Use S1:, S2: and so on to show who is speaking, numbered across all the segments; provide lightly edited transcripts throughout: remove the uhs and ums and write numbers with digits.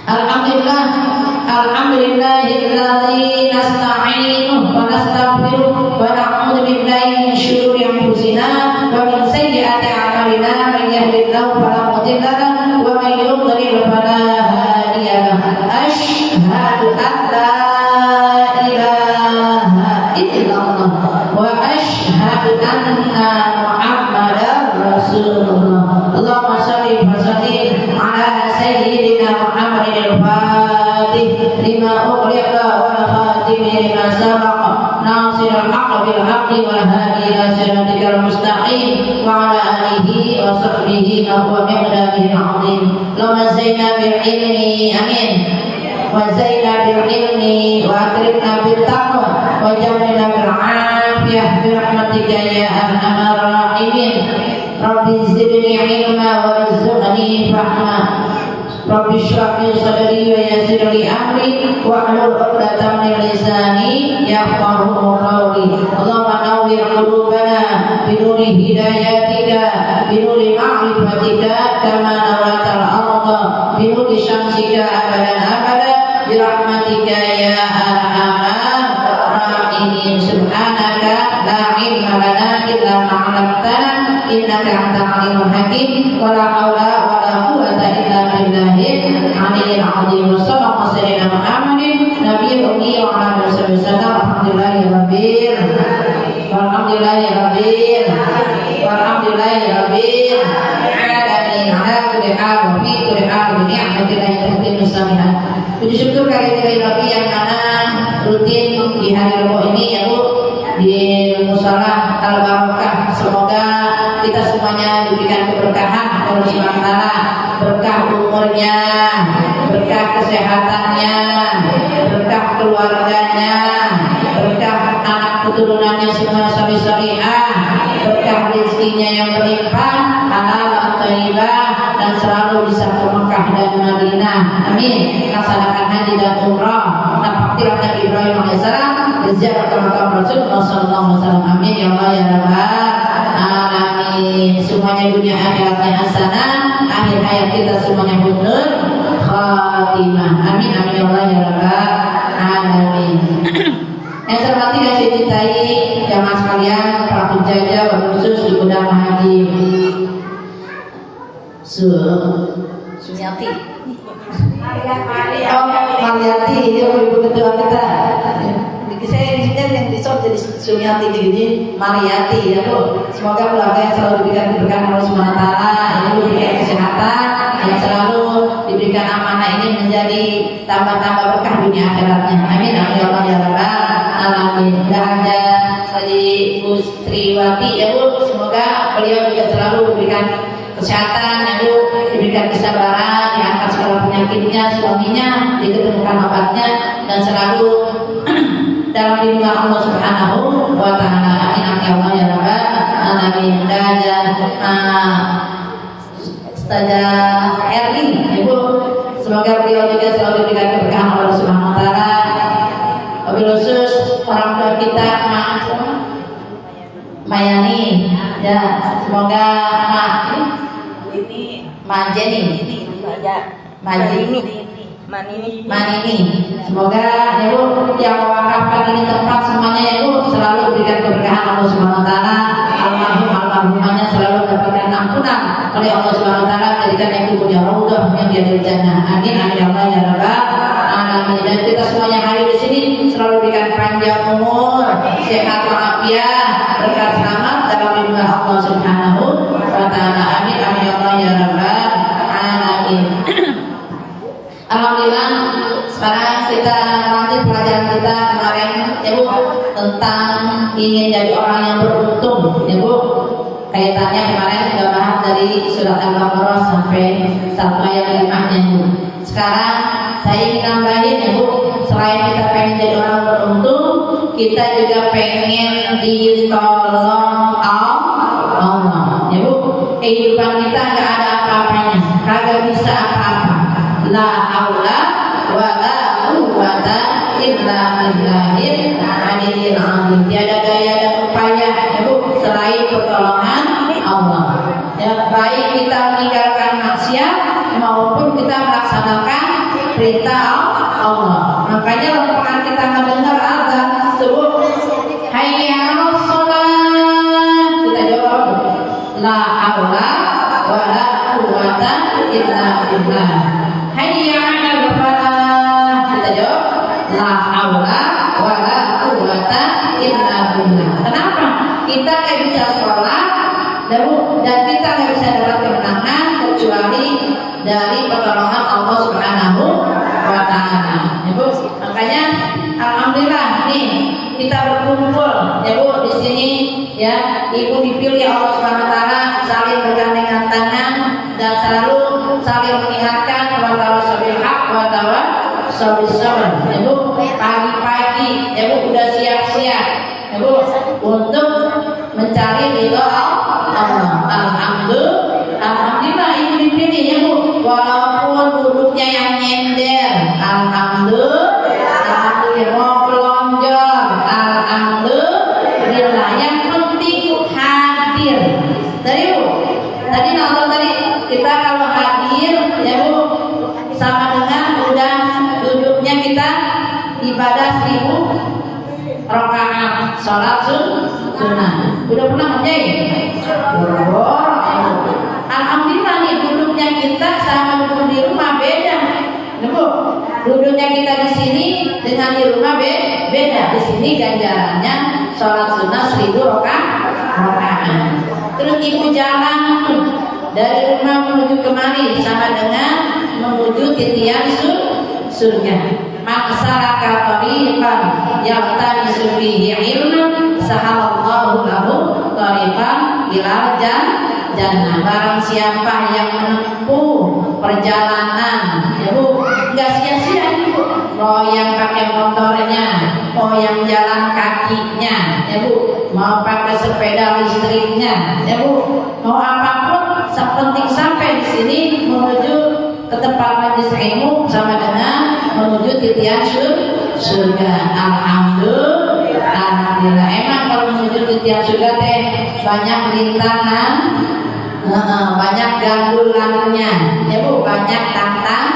S1: Alhamdulillahilladzi nasta'inuhu wa nastaghfiruh wa na'udzu billahi min syururi anfusina wa min sayyiati a'malina man yahdihillahu fala mudilla lahu wa man yudlil fala hadiya lahu asyhadu an la ilaha illallah wa asyhadu anna Muhammadar Rasulullah. Allahumma shalli wa sallim ala sayyidina Muhammadil fatih lima ughliqa wal khatim lima sabaqa nasirul haqqi bil haqqi wal hadi ila siratikal mustaqim wa ala alihi wa sahbihi wa miqdarihi azim. Allahumma zayyina bil ilmi amin wa zayyina bil ilmi wa akrimna bil taqwa wa jamilna bil afiyah bi rahmatika ya arhamar rahimin. Rabbi zidni ilma warzuqni fahma. Rabbi shrah li sadri wa yassir li amri wahlul 'uqdatam min lisani yafqahu qawli. Allahumma nawwir qulubana bi nuri hidayatika bi nuri ma'rifatika kama nawatal arda bi nuri syamsika abadan abada bi rahmatika ya arhamar rahimin. Subhanaka la ilma lana illa ma 'allamtana innaka antal alimul hakim wa la haula wa la quwwata illa billahil aliyyil azim. Sallallahu alaihi wa sallam nabiyul ummi wa ala alihi wasallam. Walhamdulillahi rabbil alamin ala kulli hal wa fi kulli hal bi ni'matillahi tatimmu shalihat. Puji syukur kehadirat Rabbi yang mana rutin di hari Rabu ini ya Bu di Musala Al Barakah. Semoga kita semuanya diberikan keberkahan oleh Allah Subhanahu wa taala, berkah umurnya, berkah kesehatannya, berkah keluarganya, berkah anak keturunannya semua salih-salihah, berkah rezekinya yang berlimpah, halal thayyibah, dan selalu bisa ke Mekah dan Madinah. Amin. Laksanakan haji dan umrah dan faktirat Nabi Ibrahim alaihissalam, ziarah ke makam Rasulullah sallallahu alaihi wasallam. Amin ya Allah ya rabbal alamin. Semuanya dunia akhiratnya hasanah, akhir hayat kita semuanya husnul khatimah. Amin amin ya Allah ya rabbal alamin. Yang saya hormati dan saya cintai jamaah sekalian, para penjaga khusus di Gudang Haji Sumiati. Oh, Mariati, dia ibu ketua kita. Saya yang disebut jadi Sumiati ini Mariati ya Bu. Semoga keluarga yang selalu diberikan keberkahan Allah Subhanahu wa taala, ibu diberikan kesehatan, yang selalu diberikan amanah ini menjadi tambah-tambah berkah dunia akhiratnya. Amin amin ya Allah ya rabbal alamin. Dahaga tadi Bu Sriwati ya Bu, semoga beliau juga selalu diberikan kesehatan ya Bu, diberikan kesabaran, diangkat segala penyakitnya, suaminya diketemukan obatnya, dan selalu dalam lindungan Allah Subhanahu wa taala. Amin amin ya Allah ya rabbal alamin. Dan Ustazah Erling Ibu, semoga beliau juga selalu diberikan keberkahan Allah Subhanahu wa taala. Wabil khusus orang tua kita Mayani ya, semoga Manini, semoga Ibu yang mewakafkan ini tempat semuanya ya Bu selalu diberikan keberkahan Allah Subhanahu wa taala. Almarhumnya selalu mendapatkan ampunan oleh Allah Subhanahu wa taala, jadikan yang kuburnya raudhah yang dia di jannah. Amin amin ya Allah ya rabbal alamin. Dan kita semuanya hadir di sini selalu diberikan panjang umur, sehat walafiat, berkah selamat dalam lindungan Allah Subhanahu wa taala. Amin amin ya Allah ya rabbal alamin. Alhamdulillah, sekarang kita lanjut pelajaran kita kemarin ya Bu tentang ingin jadi orang yang beruntung ya Bu. Kaitannya kemarin sudah bahas dari surat Al-Baqarah sampai 1 ayat 5-nya Bu. Sekarang saya ingin nambahin ya Bu, selain kita pengen jadi orang beruntung, kita juga pengen ditolong Allah ya Bu. Kehidupan kita nggak ada apa-apanya, kagak bisa apa-apa. La haula wa la quwwata illa billahil aliyyil azim. Tiada daya dan upaya ya Bu selain pertolongan Allah. Ya, baik kita meninggalkan maksiat maupun kita melaksanakan perintah Allah. Makanya kalau kita mendengar azan sebut hayya 'alas shalah, kita jawab la haula wala quwwata illa billah. Hayya 'alal falah, kita jawab la haula wala quwwata illa billah. Kenapa? Kita nggak bisa sholat dan kita nggak bisa dapat kemenangan kecuali dari pertolongan Allah Subhanahu wa Ta'ala. Ya Bu, makanya alhamdulillah nih kita berkumpul ya Bu di sini ya. Ibu dipilih Allah Subhanahu wa Ta'ala saling bergandengan tangan dan selalu saling mengingatkan wa tawassabil haq wa tawassabil sabr. Ya Bu, pagi-pagi ya Bu udah siap-siap ya Bu untuk mencari ridho Allah. Alhamdulillah ibu dipilih ya Bu, walaupun duduknya yang nyender. Alhamdulillah mau pelonjol. Alhamdulillah yang penting hadir. Tadi Bu, tadi nonton tadi kita kalau hadir ya Bu sama dengan udah duduknya kita ibadah 1000 rakaat sholat sunnah. Udah pernah ngerjain? Alhamdulillah nih duduknya kita sama duduk di rumah beda. Bu, duduknya kita di sini dengan di rumah beda. Di sini ganjarannya sholat sunnah 1000 rakaat. Terus ibu jalan dari rumah menuju kemari sama dengan menuju titian surga. Maksaraka tariqan yaltamisu fihi ilman sahalallahu lahu tariqan ila jannah. Barang siapa yang menempuh perjalanan ya Bu, enggak sia-sia Bu, mau yang pakai motornya, mau yang jalan kakinya ya Bu, mau pakai sepeda listriknya ya Bu, mau apapun penting sampai di sini menuju ke tempat majelis ilmu sama dengan menuju titian surga. Alhamdulillah. Emang kalau menuju titian surga teh banyak rintangan, banyak gandulannya ya Bu, banyak tantang,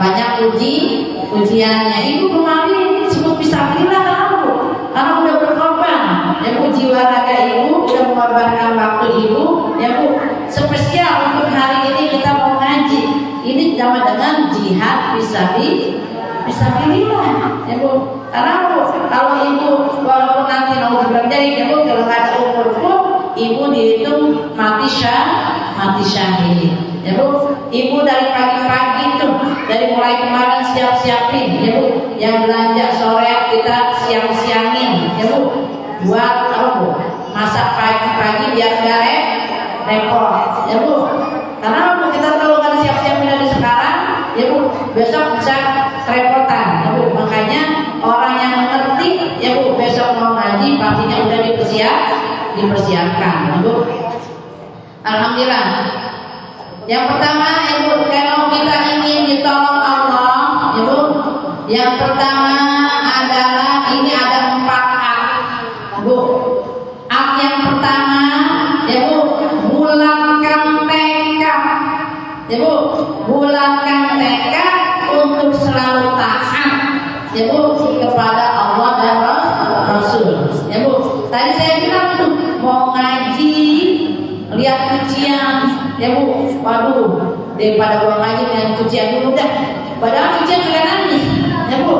S1: banyak ujiannya. Ibu kemarin sebut fisabilillah Bu, karena udah berkorban ya Bu, jiwa raga ibu udah mengorbankan waktu ibu ya Bu. Spesial untuk hari ini kita mau ngaji. Ini sama dengan jihad fisabilillah ya Bu. Karena Bu, kalau ibu walaupun nanti mau berjaya ya Bu, kalau nggak ada umur pun ibu dihitung mati syahid ya Bu. Ibu dari pagi-pagi tuh, dari mulai kemarin siap-siapin ya Bu, yang belanja sore kita siang-siangin ya Bu, buat apa Bu, masak pagi-pagi biar nggak repot ya Bu. Karena Bu, kita kalau nggak siap-siapin dari sekarang ya Bu, besok bisa kerepotan ya Bu. Makanya orang yang mengerti ya Bu, besok mau ngaji pastinya udah dipersiapkan ya Bu. Alhamdulillah. Yang pertama ya Bu, kalau kita ingin ditolong Allah ya Bu, yang pertama adalah ini ada 4 hak Bu. Hak yang pertama ya Bu, bulatkan tekad ya Bu, bulatkan tekad untuk selalu taat ya Bu kepada Allah dan Rasul ya Bu. Tadi saya bilang tuh mau ngaji lihat ujian ya Bu, waduh daripada gua ngaji dengan ujian dulu dah, padahal ujian juga nangis ya Bu,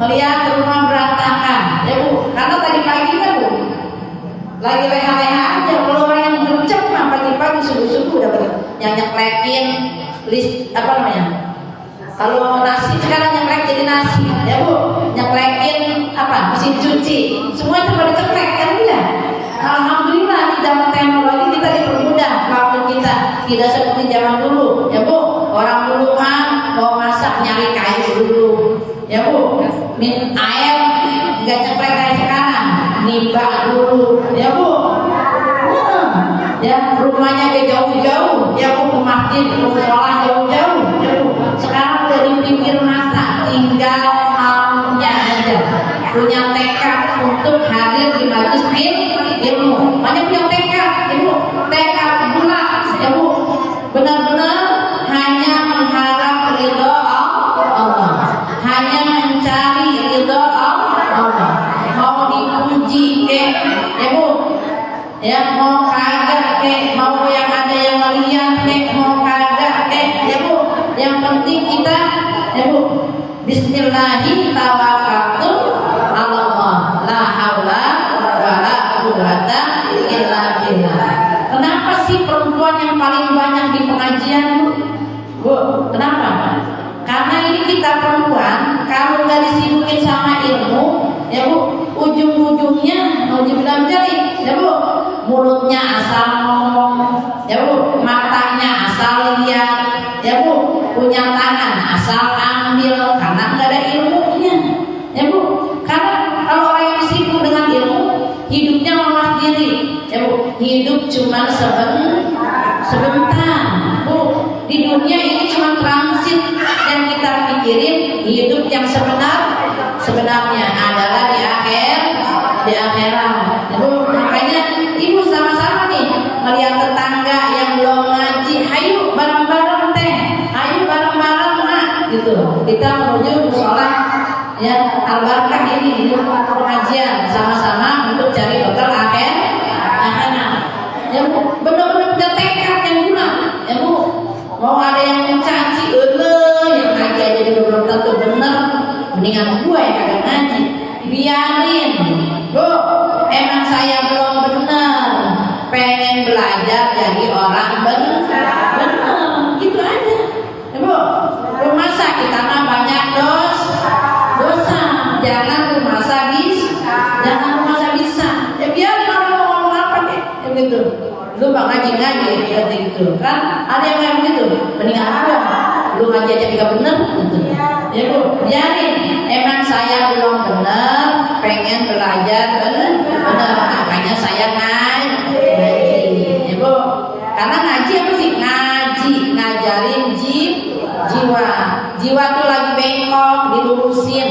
S1: melihat rumah berantakan ya Bu. Karena tadi pagi kan Bu lagi leha-leha aja. Kalau orang yang gercep mah pagi-pagi subuh-subuh udah yang nyeklekin list apa namanya, kalau nasi sekarang nyeklek jadi nasi ya Bu, nyeklekin apa mesin cuci, semua coba diceklek kan ya. Alhamdulillah di zaman teknologi kita dipermudah waktu kita, tidak seperti zaman dulu ya Bu. Orang dulu mah mau masak nyari kayu dulu ya Bu, min air nggak nyeklek kayak sekarang, nibak dulu ya Bu. Ya rumahnya ke jauh-jauh ya Bu, ke masjid, ke sekolah jauh-jauh ya Bu. Sekarang udah di pinggir mata, tinggal maunya aja, punya tekad untuk hadir di majelis ilmu. Banyak punya tekad ya Bu, tekad bulat ya Bu, benar-benar hanya mengharap ridho Allah ya Bu. Bismillahi tawakkaltu 'alallah la haula wala quwwata illa billah. Kenapa sih perempuan yang paling banyak di pengajian, Bu? Kenapa? Karena ini kita perempuan kalau nggak disibukin sama ilmu, ya Bu, ujung-ujungnya mau dibilang jari, ya Bu, mulutnya asal ngomong, ya Bu, matanya asal lihat, ya Bu, punya tangan asal ambil karena nggak ada ilmunya, ya Bu. Karena kalau orang yang sibuk dengan ilmu, hidupnya malah diri, ya Bu, hidup cuma sebentar, Bu. Di dunia ini cuma transit, yang kita pikirin hidup yang sebenarnya adalah di akhirat, ya Bu. Makanya ibu sama-sama nih melihat tetangga yang belum ngaji, ayo bareng-bareng teh, ayo bareng-bareng nak, gitu. Kita menuju musola ya Al-Barkah ini pengajian sama-sama untuk cari bekal akhirat. Ya Bu, benar-benar punya tekad yang guna, ya Bu. Mau ada yang mencaci, yang ngaji aja juga belum tentu bener, mendingan gua yang kagak ngaji. Biarin, Bu, emang saya belum bener, pengen belajar jadi orang bener, gitu aja, ya Bu. Masa kita mah banyak dosa, jangan rumasa bisa, ya biar kalau mau ngomong apa ya begitu. Lu bang ngaji kayak gitu kan, ada yang kayak begitu, mendingan gua lu ngaji aja tidak bener gitu. Ya Bu, biarin, emang saya belum bener, pengen belajar bener, makanya saya ngaji, ya Bu. Karena ngaji apa sih? Ngajarin jiwa tuh lagi bengkok, dilurusin,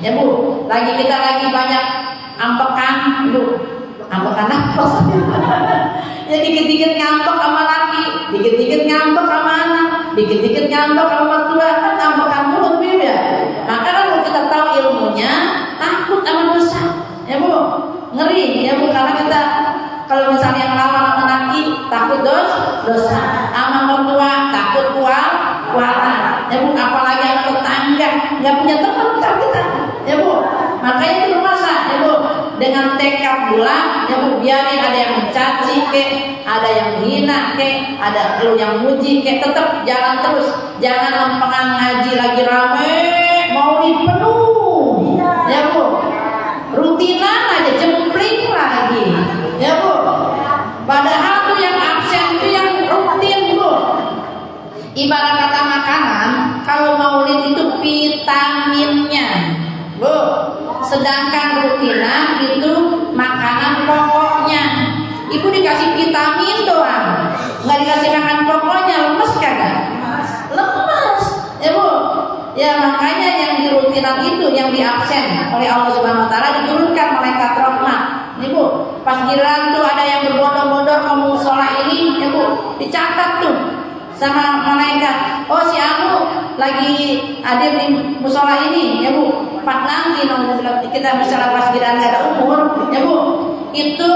S1: ya Bu. Kita lagi banyak ampekan, Bu. Ampekan apa? Ya dikit-dikit ngambek sama laki, dikit-dikit ngambek sama anak, dikit-dikit ngambek sama mertua, kan ngambekan mulut beda. Maka kalau kita tahu ilmunya, takut sama dosa, ya Bu, ngeri, ya Bu. Karena kita kalau misalnya ngelawan sama laki, takut dosa, sama mertua takut kualan, ya Bu. Apalagi sama tetangga, nggak punya teman kita, ya Bu. Makanya itu masa, ya Bu, dengan tekad bulan, ya Bu, biarin ada yang mencaci kek, ada yang hina kek, ada lu yang muji kek, tetap jalan terus. Jangan lempengan ngaji lagi rame, mau penuh, ya Bu. Rutinan aja jempling lagi, ya Bu. Padahal tuh yang absen itu yang rutin, Bu. Ibarat kata makanan, kalau maulid itu vitaminnya, Bu. Sedangkan rutinan itu makanan pokoknya. Ibu dikasih vitamin doang, nggak dikasih makan pokoknya, lemes kagak? Lemes, ya Bu. Ya makanya yang di rutinan itu, yang di absen oleh Allah Subhanahu Wa Taala, diturunkan malaikat rahmat. Ibu, pas giliran tuh ada yang berbondong-bondong ke musola ini, ya Bu, dicatat tuh sama malaikat. Oh si aku lagi hadir di musola ini, ya Bu. Pak nanti kita misalnya pas giliran nggak ada umur, ya Bu, itu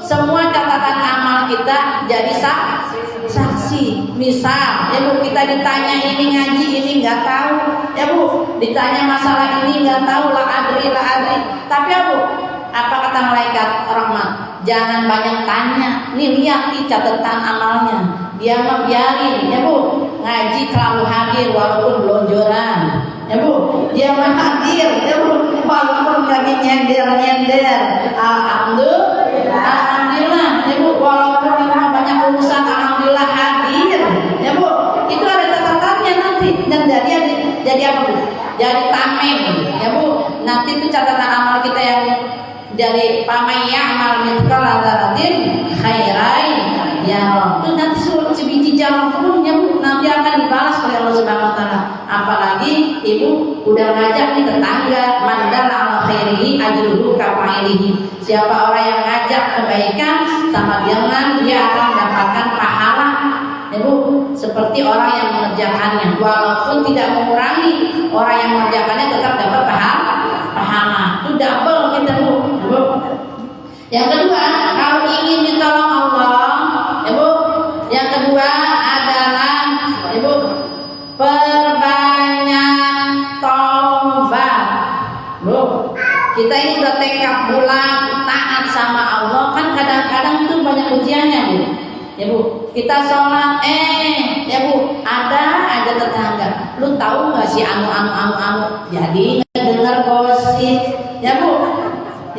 S1: semua catatan amal kita jadi saksi. Misal, ya Bu, kita ditanya ini ngaji ini nggak tahu, ya Bu, ditanya masalah ini nggak tahu, la adri. Tapi ya Bu, apa kata malaikat rahmat? Jangan banyak tanya, nih lihat nih catatan amalnya. Dia mah biarin, ya Bu, ngaji terlalu hadir walaupun belonjoran, ya Bu, dia mah hadir, ya Bu, walaupun lagi nyender. Alhamdulillah, ya Bu, walaupun banyak urusan, alhamdulillah hadir, ya Bu. Itu ada catatannya nanti, dan jadi apa Bu? Jadi tameng, ya Bu. Nanti itu catatan amal kita yang dari pamaya amal mitkal adaratin khairai, ya itu nanti sebiji jalan penuhnya Bu, nanti akan dibalas oleh Allah Subhanahu Wa Taala. Apalagi Ibu udah ngajak nih tetangga, mandal ala khairihi ajruhu kafailihi. Siapa orang yang ngajak kebaikan sama dia akan mendapatkan pahala, ya Bu, seperti orang yang mengerjakannya, walaupun tidak mengurangi. Orang yang mengerjakannya tetap dapat pahala. Itu double kita Bu. Yang kedua, kalau ingin ditolong Allah, ya Bu, yang kedua adalah, ya Bu, perbanyak Kita ini udah tekad bulat taat sama Allah, kan kadang-kadang tuh banyak ujiannya Bu. Ya Bu, kita sholat, ya Bu, ada aja tetangga. Lu tahu nggak sih anu, jadi dengar gosip, ya Bu.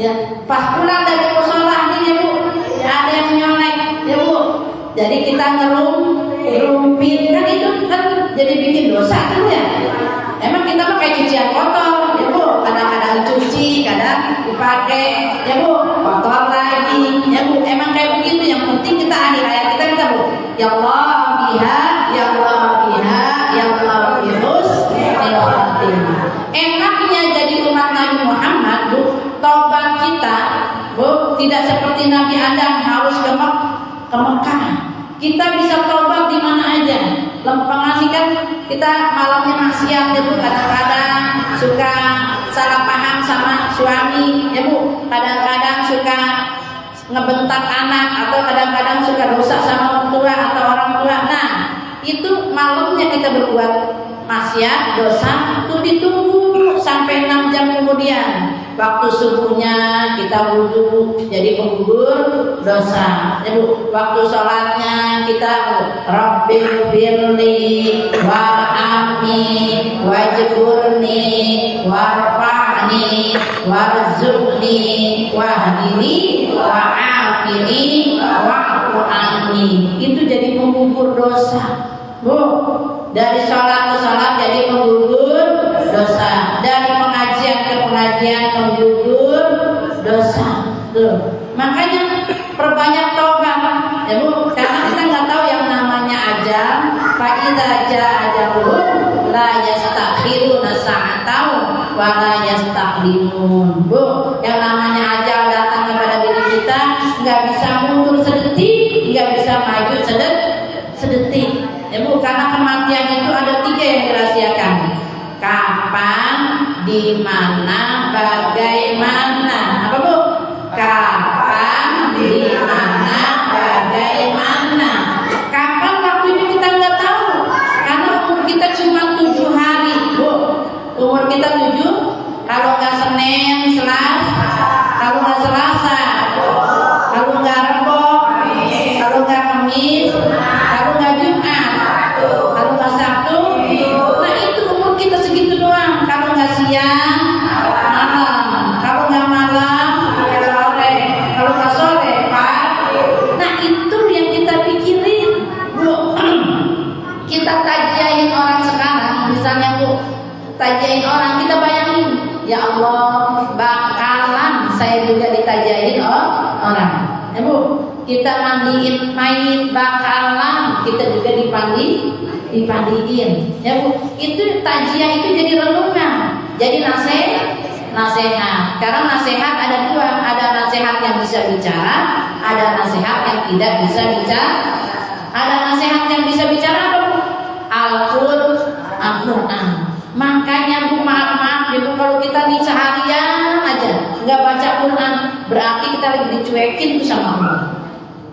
S1: Ya, pas pulang dari musola nih ya Bu, ya ada yang nyolek, ya Bu. Jadi kita ngerumpit kan itu kan jadi bikin dosa tuh ya. Emang kita pakai cucian kotor, ya Bu. Kadang-kadang dicuci, kadang dipakai, ya Bu. Kotor lagi, ya Bu. Emang kayak begitu. Yang penting kita akhir hayat kita Bu. Ya Allah biha, ya Allah biha, ya Allah bihus, enaknya jadi umat Nabi Muhammad Bu. Tobat kita Bu tidak seperti Nabi Adam harus ke Mekah. Kita bisa tobat di mana aja. Lempeng kan kita malamnya maksiat ya Bu, kadang-kadang suka salah paham sama suami ya Bu, kadang-kadang suka ngebentak anak atau kadang-kadang suka dosa sama orang tua atau orang tua. Nah itu malamnya kita berbuat maksiat dosa itu ditunggu sampai 6 jam kemudian. Waktu subuhnya kita wudu jadi penggugur dosa ya Bu. Waktu sholatnya kita Rabbil firli warhamni wajburni warfa'ni warzuqni wahdini wa'afini wa'fu anni. Itu jadi penggugur dosa Bu. Dari sholat ke sholat jadi penggugur dosa, dari pengajian ke pengajian penggugur dosa. Tuh. Makanya perbanyak tobat ya Bu, karena kita nggak tahu yang namanya ajal. Fa idza jaa ajaluhum la yastakhiruna sa'atan wa la yastaqdimun. Bu, yang namanya ajal datang kepada diri kita, nggak bisa mundur sedetik, nggak bisa maju sedetik. Ya Bu, karena kematian itu ada 3 yang dirahasiakan. Kapan, di mana, bagaimana. Apa Bu? Kapan, di mana, bagaimana. Kapan waktunya kita nggak tahu. Karena umur kita cuma 7 hari Bu. Umur kita 7. Kalau nggak Senin, Selasa. Kalau nggak Selasa. Kalau nggak Rebo. Kalau nggak Kamis. Kalau nggak Jumat. Kalau nggak Sabtu. Nah itu umur kita segitu doang. Kalau nggak siang, malam. Kalau nggak malam, sore. Kalau nggak sore, pagi. Nah itu yang kita pikirin Bu. Kita tajain orang sekarang, misalnya Bu, tajain orang, kita bayangin, ya Allah bakalan saya juga ditajain orang. Ya Bu, kita mandiin mayit bakalan kita juga dipandiin. Ya Bu, itu tajiah itu jadi renungan, jadi nasihat. Karena nasihat ada 2, ada nasihat yang bisa bicara, ada nasihat yang tidak bisa bicara. Ada nasihat yang bisa bicara apa Bu? Al-Quran. Makanya Bu, maaf Bu, kalau kita nih seharian aja nggak baca Quran, berarti kita lagi dicuekin tuh sama Allah.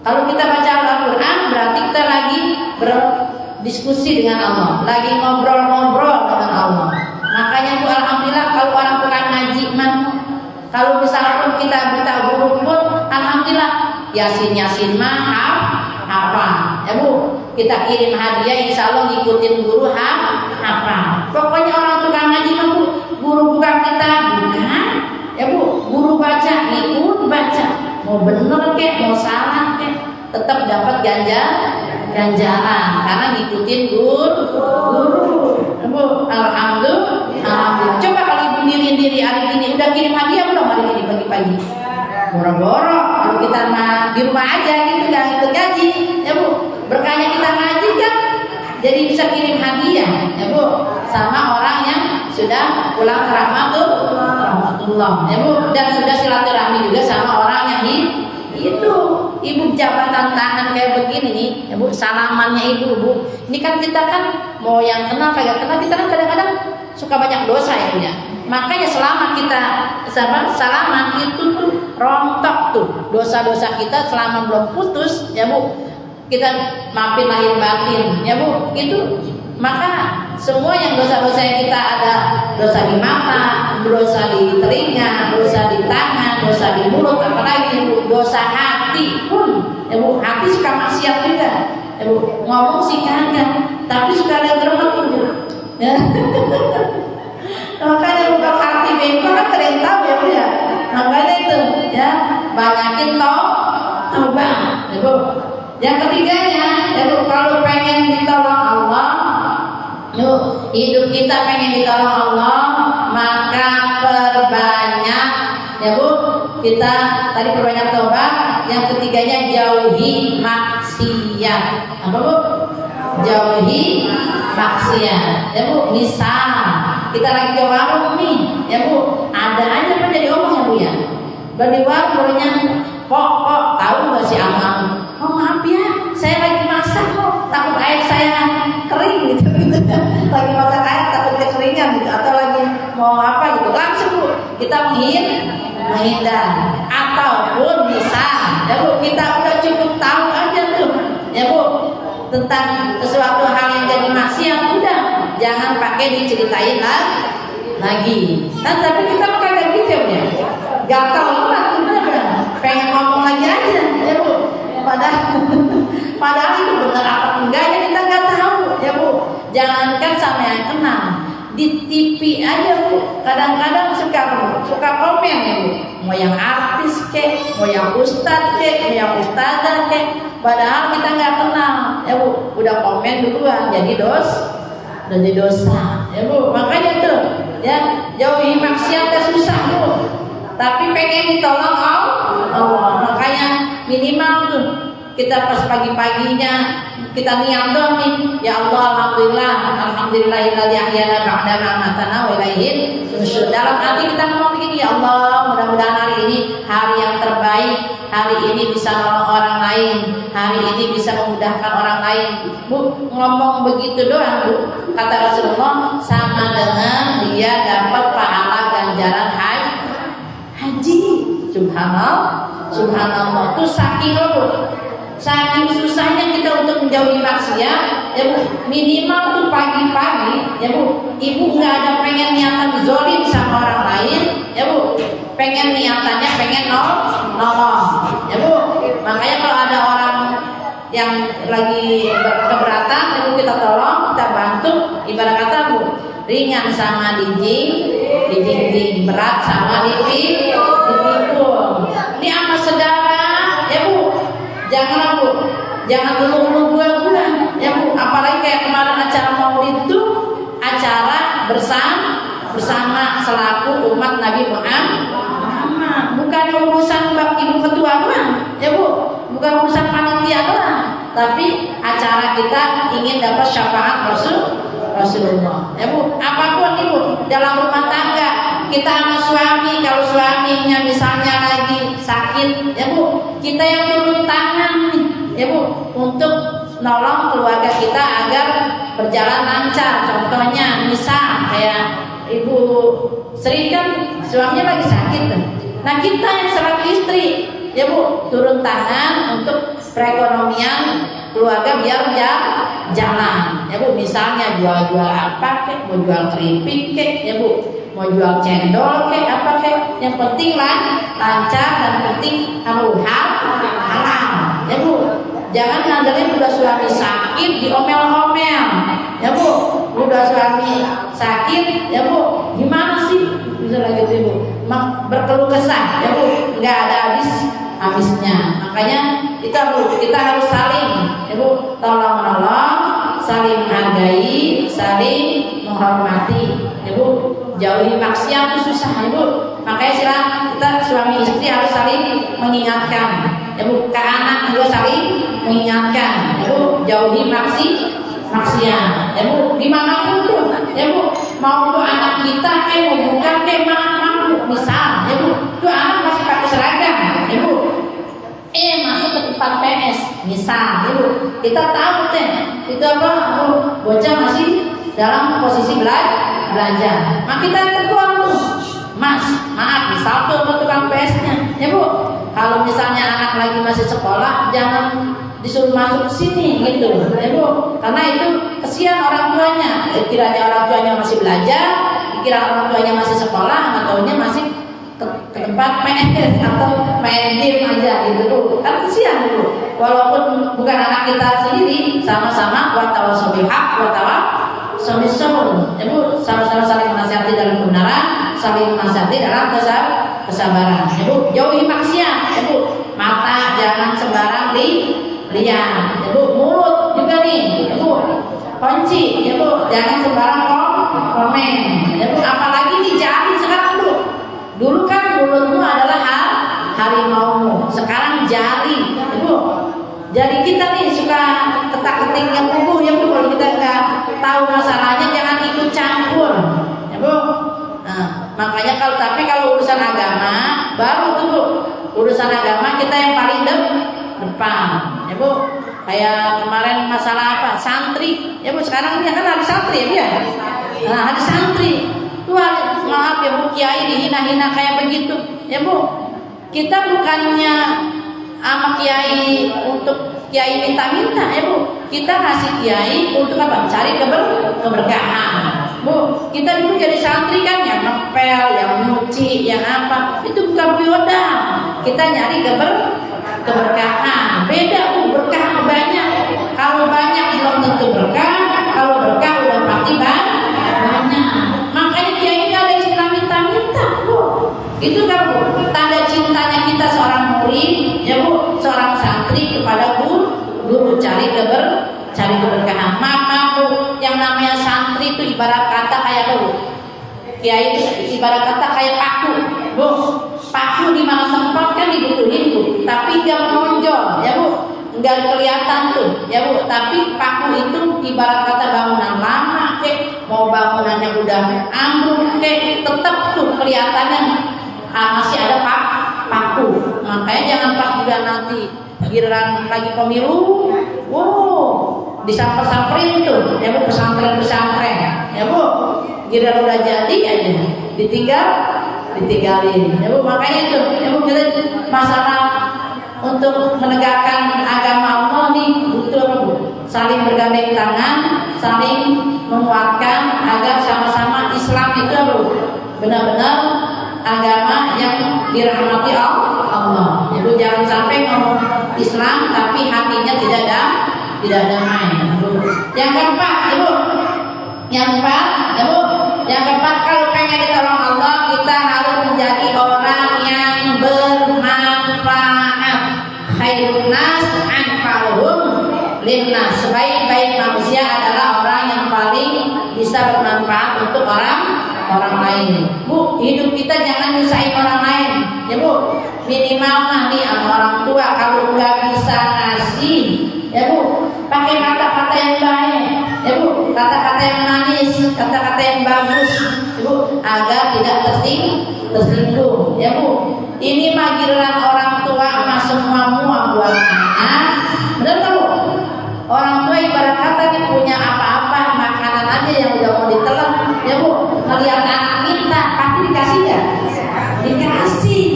S1: Kalau kita baca Al-Quran, berarti kita lagi berdiskusi dengan Allah, lagi ngobrol-ngobrol dengan Allah. Makanya Bu, alhamdulillah kalau orang Quran ngaji kalau misalnya kita minta huruf pun alhamdulillah yasin mah apa ya Bu, kita kirim hadiah insya Allah ngikutin guru apa. Pokoknya orang tukang ngaji mah Bu, guru bukan kita bukan ya Bu, guru baca ikut baca, mau bener kek mau salah kek tetap dapat ganjaran karena ngikutin guru ya Bu. Alhamdulillah. Coba kalau ibu diri hari ini udah kirim hadiah belum hari ini pagi-pagi? Boro-boro kalau kita mah di rumah aja gitu nggak ikut gaji ya Bu. Berkahnya kita ngaji kan jadi bisa kirim hadiah ya Bu sama orang yang sudah pulang ke rahmatullah ya Bu, dan sudah silaturahmi juga sama orang yang itu ibu jabatan tangan kayak begini nih ya Bu, salamannya ibu Bu. Ini kan kita kan mau yang kenal kagak kenal, kita kan kadang-kadang suka banyak dosa ya Bu ya. Makanya selama kita salaman itu tuh rontok tuh dosa-dosa kita selama belum putus ya Bu, kita maafin lahir batin ya Bu, itu maka semua yang dosa-dosa yang kita ada dosa di mata, dosa di telinga, dosa di tangan, dosa di mulut, apalagi dosa hati pun. Ya Bu, hati suka maksiat juga. Ya Bu, ngomong sih kagak, tapi suka ada germet pun. Ya. Makanya bukan hati bengkok kan ada yang tahu ya Bu ya. Makanya itu ya banyakin taubat. Ya Bu. Yang ketiganya, ya Bu, kalau pengen ditolong Allah, yuk hidup kita pengen ditolong Allah, maka perbanyak, ya Bu, kita tadi perbanyak taubat. Yang ketiganya jauhi maksiat. Apa Bu? Jauhi maksiat. Ya Bu, misal kita lagi ke warung nih, ya Bu, ada aja apa jadi omong ya Bu ya. Di warung kok tahu nggak si Amang? Oh maaf ya, saya lagi masak kok, takut air saya kering gitu. Lagi masak air takut kekeringan gitu, atau lagi mau apa gitu, langsung Bu kita menghindar. Ataupun bisa, ya Bu, kita udah cukup tahu aja tuh, ya Bu, tentang sesuatu hal yang jadi maksiat, udah jangan pakai diceritain lagi. Nah tapi kita kagak gitu ya, gatal banget, udah pengen ngomong lagi aja, ya Bu. Padahal itu benar apa enggaknya kita nggak tahu, ya Bu. Jangankan sama yang kenal, di TV aja Bu, kadang-kadang suka komen ya Bu, mau yang artis kek, mau yang ustad kek, mau yang ustadzah kek, padahal kita nggak kenal, ya Bu, udah komen duluan, jadi dosa, ya Bu. Makanya tuh, ya jauhi maksiatnya susah Bu, tapi pengen ditolong Allah, makanya minimal tuh kita pas pagi-paginya kita niat dong nih, ya Allah, alhamdulillahilladzi ahyana ba'da ma amatana wa ilaihi nusyur. Dalam hati kita ngomong begini, ya Allah, mudah-mudahan hari ini hari yang terbaik, hari ini bisa nolong orang lain, hari ini bisa memudahkan orang lain. Bu, ngomong begitu doang Bu, kata Rasulullah, sama dengan dia dapat pahala ganjaran haji. Subhanallah. Itu saking Bu, saking susahnya kita untuk menjauhi maksiat, ya Bu, minimal tuh pagi-pagi, ya Bu, ibu nggak ada pengen niatan zolim sama orang lain, ya Bu, pengen niatannya pengen nolong, ya Bu. Makanya kalau ada orang yang lagi keberatan, ya Bu, kita tolong, kita bantu. Ibarat kata Bu, ringan sama dijing, berat sama dipikul. Ini sama saudara, ya Bu. Jangan Bu, jangan dulu bulan, ya Bu. Apalagi kayak kemarin acara Maulid itu acara bersama selaku umat Nabi Muhammad. Bukan urusan ibu ketua doang, ya Bu. Bukan urusan panitia doang, tapi acara kita ingin dapat syafaat Rasulullah, ya Bu. Apapun ibu dalam rumah tangga kita sama suami, kalau suaminya misalnya lagi sakit, ya Bu, kita yang turun tangan nih, ya Bu, untuk nolong keluarga kita agar berjalan lancar. Contohnya misal kayak Ibu Sri kan suaminya lagi sakit, nah kita yang selaku istri, ya Bu, turun tangan untuk perekonomian keluarga biar jalan, ya Bu. Misalnya jual apa kek, mau jual keripik kek, ya Bu, mau jual cendol kek, apa kek, yang penting lancar dan penting halal, ya Bu. Jangan ngandelin udah suami sakit diomel-omel, ya Bu. Udah suami sakit, ya Bu, gimana sih bisa lagi gitu Bu, berkeluh kesah, ya Bu, nggak ada habisnya. Makanya kita harus saling, ya Bu, tolong menolong, saling menghargai, saling menghormati, ya Bu. Jauhi maksiat itu susah, ya Bu. Makanya kita suami istri harus saling mengingatkan, ya Bu. Ke anak juga saling mengingatkan, ya Bu. Jauhi maksiat, ya Bu. Gimana itu, ya Bu. Mau tuh anak kita mau bukan mau misal, ya Bu. Tuh anak masih pakai seragam, ya Bu. Masuk ke tempat PS, misal, ya Bu. Kita tahu itu apa, Bu, bocah masih dalam posisi belajar. Nah kita tegur tuh, Mas, maaf, misal tuh ke tukang PS-nya, ya Bu. Kalau misalnya anak lagi masih sekolah, jangan disuruh masuk sini gitu, ya Bu. Karena itu kesian orang tuanya. Kiranya orang tuanya masih belajar, dikira orang tuanya masih sekolah, nggak taunya masih ke tempat PS atau main game aja gitu tuh. Kan kesian dulu. Walaupun bukan anak kita sendiri, sama-sama watawasau bil haq watawasau bis sabr. Ya Bu, sama-sama saling menasihati dalam kebenaran, saling menasihati dalam kesabaran. Ya Bu, jauhi maksiat. Ya Bu, mata jangan sembarang lihat. Ya Bu, mulut juga nih. Ya Bu, kunci. Ya Bu, jangan sembarang komen. Ya Bu, apalagi di jari sekarang Bu. Dulu kan mulutmu adalah harimaumu, sekarang jari. Ya Bu, jadi kita nih suka ketak-ketik yang kukuh ya Bu. Kalau kita nggak tahu masalahnya jangan ikut campur. Ya Bu. Nah, makanya kalau urusan agama baru tuh Bu. Urusan agama kita yang paling depan. Ya Bu. Kayak kemarin masalah apa? Santri. Ya Bu, sekarang ini kan hari santri ya. Nah, hari santri. Tuh maaf ya Bu, kiai dihina-hina kayak begitu. Ya Bu, kita bukannya sama kiai untuk kiai minta-minta ya Bu. Kita kasih kiai untuk apa? Cari keberkahan. Bu, kita dulu jadi santri kan yang ngepel, yang nyuci, yang apa. Itu bukan feodal. Kita nyari keberkahan. Beda Bu, berkah banyak. Kalau banyak belum tentu berkah. Kalau berkah udah pasti banyak. Makanya kiai ada istilah minta-minta Bu. Itu kan Bu, tanda cintanya kita seorang murid ya Bu, seorang santri kepada guru cari keberkahan. Maaf Bu, yang namanya santri itu ibarat kata kayak apa Bu? Kiai itu ibarat kata kayak paku Bu. Paku di mana tempat kan dibutuhin Bu, tapi nggak menonjol ya Bu, nggak kelihatan tuh ya Bu. Tapi paku itu ibarat kata bangunan lama mau bangunannya udah ambruk tetap tuh kelihatannya masih ada paku. Makanya jangan pas juga nanti giliran lagi pemilu, disamper-samperin tuh ya Bu, pesantren ya Bu. Giliran udah jadi aja ditinggalin ya Bu. Makanya itu ya Bu, kita masalah untuk menegakkan agama Allah nih butuh apa Bu? Saling bergandeng tangan, saling menguatkan agar sama-sama Islam itu Bu benar-benar agama yang dirahmati Allah. Ibu jangan sampai ngomong Islam tapi hatinya tidak damai. Yang keempat, Ibu. Yang keempat kalau pengen ditolong Allah kita harus menjadi orang yang bermanfaat. Khairun nas anfa'uhum linnas. Sebaik-baik manusia adalah orang yang paling bisa bermanfaat untuk orang lain. Bu, hidup kita jangan nyusahin orang lain ya Bu. Minimal nih sama orang tua kalau nggak bisa ngasih ya Bu, pakai kata-kata yang baik ya Bu, kata-kata yang manis, kata-kata yang bagus ya Bu, agar tidak tersinggung ya Bu. Ini mah giliran orang tua mah semua muak buat anak. Benar nggak Bu? Orang tua ibarat kata nih punya apa-apa makanan aja yang udah mau ditelan ya Bu. Melihat anak kita pasti dikasih nggak? Dikasih.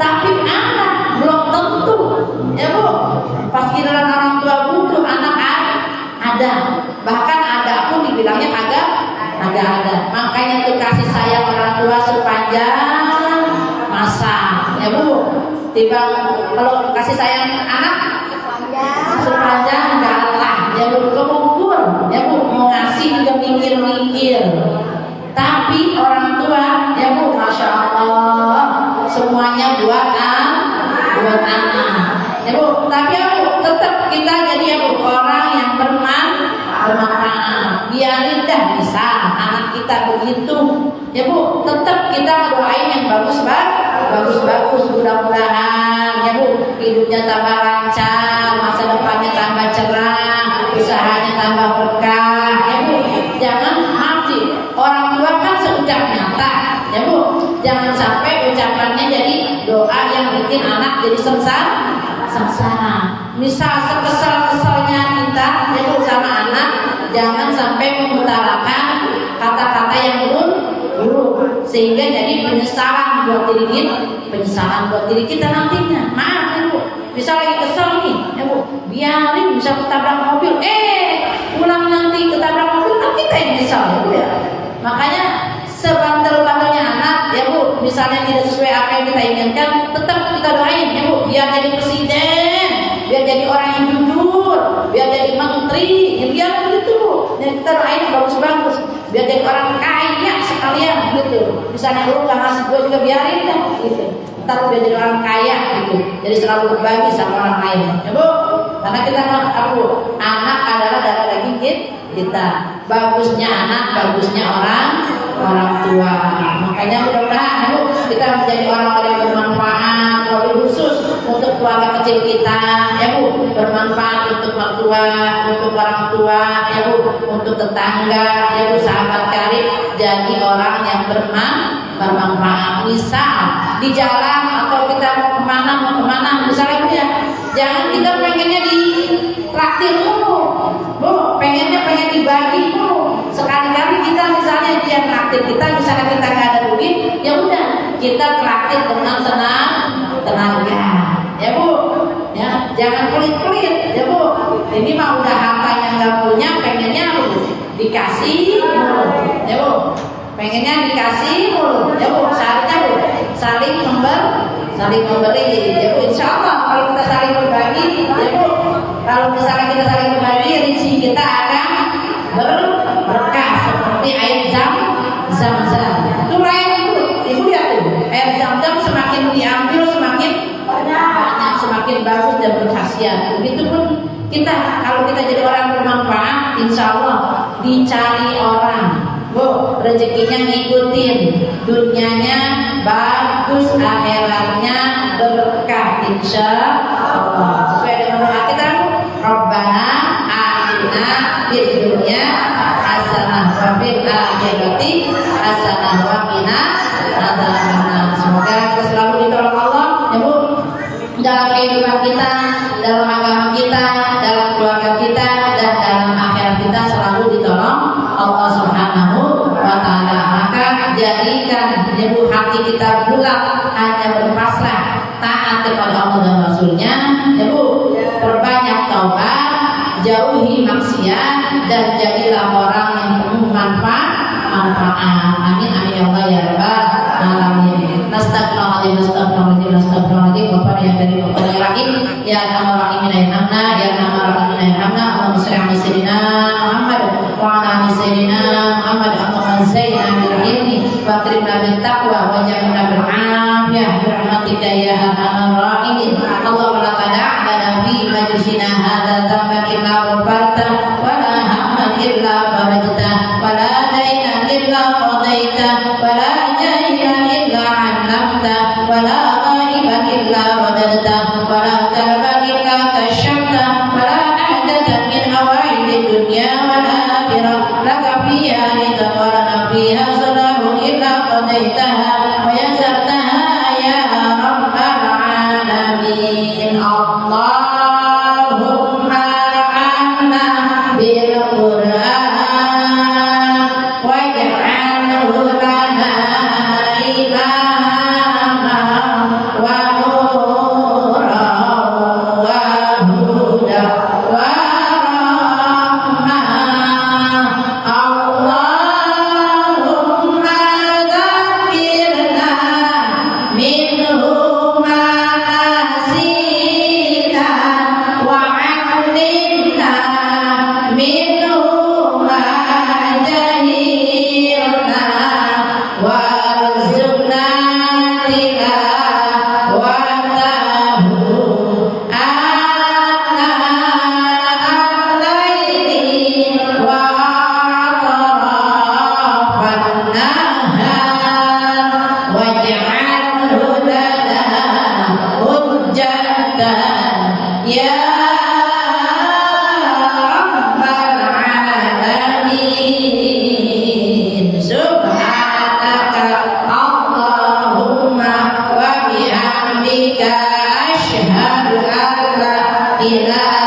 S1: Tapi anak belum tentu ya Bu. Pas giliran orang tua butuh anak ada. Bahkan ada pun dibilangnya agak ada. Makanya tuh kasih sayang orang tua sepanjang masa ya Bu. Kalau kasih sayang anak sepanjang jalan ya Bu, kemungkur ya Bu, mau ngasih juga mikir-mikir. Tapi orang tua ya Bu, Masya Allah semuanya buat anak ya Bu. Tapi ya Bu, tetap kita jadi ya Bu orang yang bermanfaat. Biarin dah bisa anak kita begitu ya Bu, tetap kita doain yang bagus. Mudah-mudahan ya Bu hidupnya tambah lancar, masa depannya tambah cerah, usahanya tambah berkah ya Bu. Jangan mati. Orang tua kan seucap nyata ya Bu. Jangan sampai ucapannya jadi doa yang bikin anak jadi sengsara. Misal sekesal-kesalnya kita ya Bu sama anak, jangan sampai mengutarakan kata-kata yang buruk sehingga jadi penyesalan buat diri kita nantinya. Maaf ya Bu, misal lagi kesel nih ya Bu, biarin bisa ketabrak mobil, pulang nanti ketabrak mobil kan kita yang nyesal ya Bu ya. Makanya Sebantal-bantalnya anak, ya Bu, misalnya tidak sesuai apa yang kita inginkan, tetap kita doain, ya Bu, biar jadi presiden, biar jadi orang yang jujur, biar jadi menteri, ya biar begitu Bu. Dan kita doain bagus-bagus, biar jadi orang kaya sekalian, gitu. Misalnya lu gak ngasih gue juga biarin kan, gitu. Ntar biar jadi orang kaya, gitu. Jadi selalu berbagi sama orang lain, ya Bu. Karena kita tahu anak adalah darah daging kita. Bagusnya anak, bagusnya orang tua. Makanya mudah-mudahan Bu, kita menjadi orang-orang yang bermanfaat, lebih khusus untuk keluarga kecil kita, ya Bu, bermanfaat untuk mertua, untuk orang tua, ya Bu, untuk tetangga, ya Bu, sahabat karib, jadi orang yang bermanfaat. Misal di jalan atau kita mau kemana, misalnya Bu ya, jangan kita pengennya di traktir mulu, Bu, pengen dibagi mulu. Sekali-kali kita misalnya dia traktir kita, misalnya kita nggak ada duit, ya udah kita traktir dengan tenaga, ya Bu, ya jangan pelit-pelit, ya Bu. Ini mah udah harta yang nggak punya, pengennya Bu dikasih mulu, ya Bu, pengennya dikasih mulu, ya Bu. Seharusnya Bu saling memberi, ya Bu. Insya Allah kalau kita saling berbagi, ya Bu, kalau misalnya kita saling berbagi, rezeki kita akan berkah seperti air zam-zam. Itu lain Bu, Ibu lihat tuh, air zam-zam semakin diambil semakin banyak, semakin bagus dan berkhasiat. Begitupun kita, kalau kita jadi orang bermanfaat, insya Allah dicari orang, Bu, rezekinya ngikutin, dunianya bagus, akhiratnya berkah, insya Allah. Sesuai dengan doa kita, Rabbana atina fid dunya hasanah wa fil akhirati hasanah wa qina adzabannar. Semoga kita selalu ditolong Allah, ya Bu, dalam kehidupan kita, dalam agama kita, dalam keluarga kita, dan dalam akhirat kita selalu ditolong Allah Subhanahu wa Ta'ala. Maka jadikan, ya Bu, hati kita bulat, hanya berpasrah, taat kepada Allah dan Rasulnya, ya Bu, perbanyak taubat, jauhi maksiat, dan jadilah orang yang penuh manfaat. Amin amin ya Allah ya rabbal alamin. Astagfirullahaladzim. Bapak yang dari Bapak yang rahim, ya arhamar rahimin irhamna, ya arhamar rahimin irhamna. Allahumma shalli ala sayyidina Muhammad wa ala ali sayyidina Muhammad. Allahumma zayyinna bil ilmi wa akrimna bit taqwa wa jamilna bil afiyah bi rahmatika ya arhamar rahimin. Allahumma la tad'a' lana fi majlisina hadza dhanban illa ghafarta wa la hamman illa farajta wa la daynan illa qadaita wa la jahilan illa 'allamta wa la ghaiban illa radadta wa la karban illa kashafta wa la hajatan min hawaijid dunya wal akhirah laka fiha ridha wa lana fiha salahu illa qadaitaha wa yassartaha ya rabbal alamin. Allahumma arhamna bil Qur'an waj'alhu lana imaman wa nuran wa hudan wa rahmah. Allahumma dzakkirna minhu ma nasina wa 'allimna minhu ma jahilna warzuqna tilawatahu al-laili wa atrafan nahar waj'alhu lana hujjatan ya rabbal alamin. Subhanaka Allahumma wa bihamdika asyhadu an la ilaha